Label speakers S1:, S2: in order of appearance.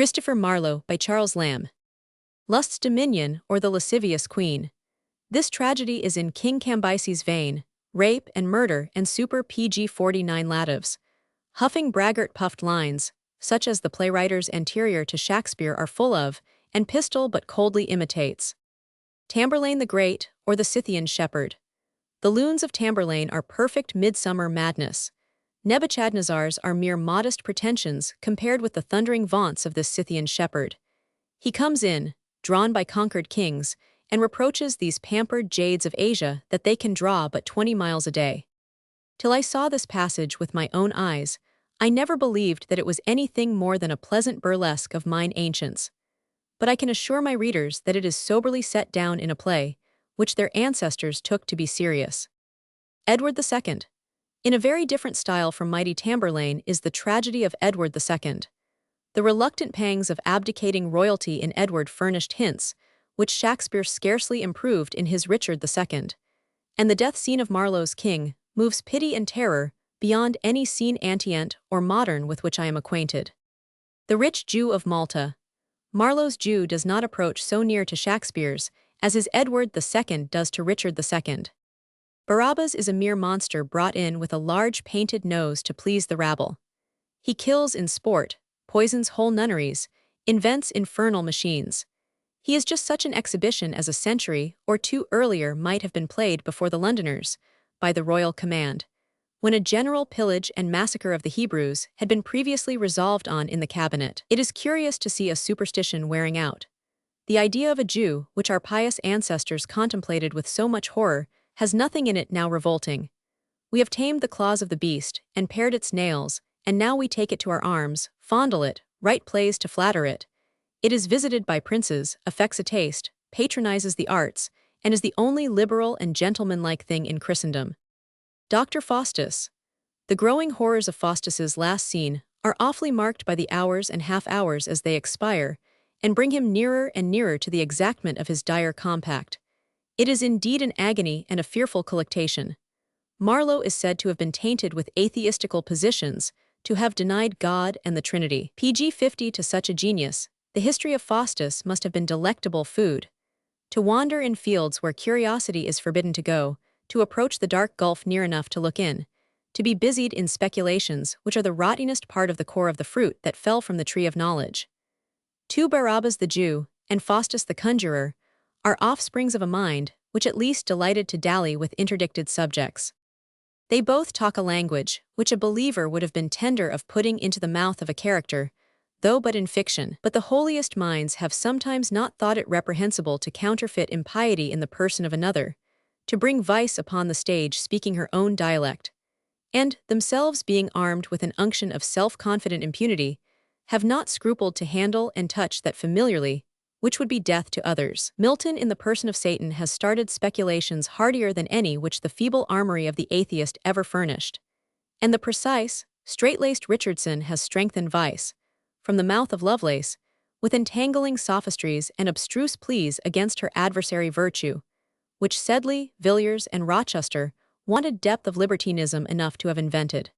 S1: Christopher Marlowe by Charles Lamb. Lust's Dominion, or the Lascivious Queen. This tragedy is in King Cambyses' vein, rape and murder and super PG-49 latives. Huffing braggart puffed lines, such as the playwriter's anterior to Shakespeare are full of, and pistol but coldly imitates. Tamburlaine the Great, or the Scythian Shepherd. The loons of Tamburlaine are perfect midsummer madness. Nebuchadnezzar's are mere modest pretensions compared with the thundering vaunts of this Scythian shepherd. He comes in, drawn by conquered kings, and reproaches these pampered jades of Asia that they can draw but 20 miles a day. Till I saw this passage with my own eyes, I never believed that it was anything more than a pleasant burlesque of mine ancients. But I can assure my readers that it is soberly set down in a play, which their ancestors took to be serious. Edward II. In a very different style from mighty Tamburlaine is the tragedy of Edward II. The reluctant pangs of abdicating royalty in Edward furnished hints, which Shakespeare scarcely improved in his Richard II. And the death scene of Marlowe's king moves pity and terror beyond any scene antient or modern with which I am acquainted. The Rich Jew of Malta. Marlowe's Jew does not approach so near to Shakespeare's as his Edward II does to Richard II. Barabbas is a mere monster brought in with a large painted nose to please the rabble. He kills in sport, poisons whole nunneries, invents infernal machines. He is just such an exhibition as a century or two earlier might have been played before the Londoners, by the royal command, when a general pillage and massacre of the Hebrews had been previously resolved on in the cabinet. It is curious to see a superstition wearing out. The idea of a Jew, which our pious ancestors contemplated with so much horror, has nothing in it now revolting. We have tamed the claws of the beast, and pared its nails, and now we take it to our arms, fondle it, write plays to flatter it. It is visited by princes, affects a taste, patronizes the arts, and is the only liberal and gentlemanlike thing in Christendom. Dr. Faustus. The growing horrors of Faustus's last scene are awfully marked by the hours and half-hours as they expire, and bring him nearer and nearer to the exactment of his dire compact. It is indeed an agony and a fearful colluctation. Marlowe is said to have been tainted with atheistical positions, to have denied God and the Trinity. PG-50 to such a genius, the history of Faustus must have been delectable food. To wander in fields where curiosity is forbidden to go, to approach the dark gulf near enough to look in, to be busied in speculations which are the rottingest part of the core of the fruit that fell from the tree of knowledge. Two Barabbas the Jew, and Faustus the conjurer, are offsprings of a mind which at least delighted to dally with interdicted subjects. They both talk a language which a believer would have been tender of putting into the mouth of a character, though but in fiction. But the holiest minds have sometimes not thought it reprehensible to counterfeit impiety in the person of another, to bring vice upon the stage speaking her own dialect, and, themselves being armed with an unction of self-confident impunity, have not scrupled to handle and touch that familiarly, which would be death to others. Milton in the person of Satan has started speculations hardier than any which the feeble armory of the atheist ever furnished. And the precise, straight-laced Richardson has strengthened vice, from the mouth of Lovelace, with entangling sophistries and abstruse pleas against her adversary virtue, which Sedley, Villiers, and Rochester wanted depth of libertinism enough to have invented.